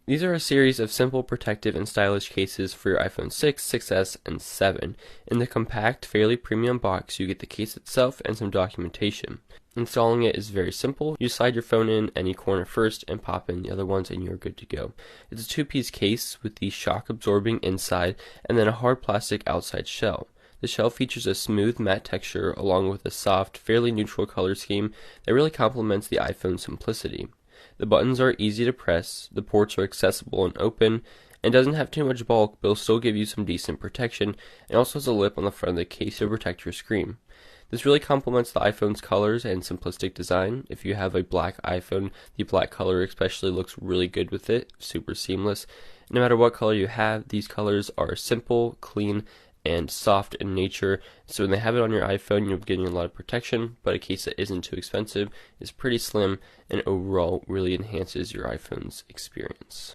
These are a series of simple, protective, and stylish cases for your iPhone 6, 6S, and 7. In the compact, fairly premium box, you get the case itself and some documentation. Installing it is very simple. You slide your phone in any corner first and pop in the other ones and you're good to go. It's a two-piece case with the shock absorbing inside and then a hard plastic outside shell. The shell features a smooth matte texture along with a soft, fairly neutral color scheme that really complements the iPhone's simplicity. The buttons are easy to press, the ports are accessible and open, and doesn't have too much bulk but will still give you some decent protection, and also has a lip on the front of the case to protect your screen. This really complements the iPhone's colors and simplistic design. If you have a black iPhone, the black color especially looks really good with it, super seamless. No matter what color you have, these colors are simple, clean, and soft in nature, so when they have it on your iPhone, you're getting a lot of protection, but a case that isn't too expensive, is pretty slim, and overall really enhances your iPhone's experience.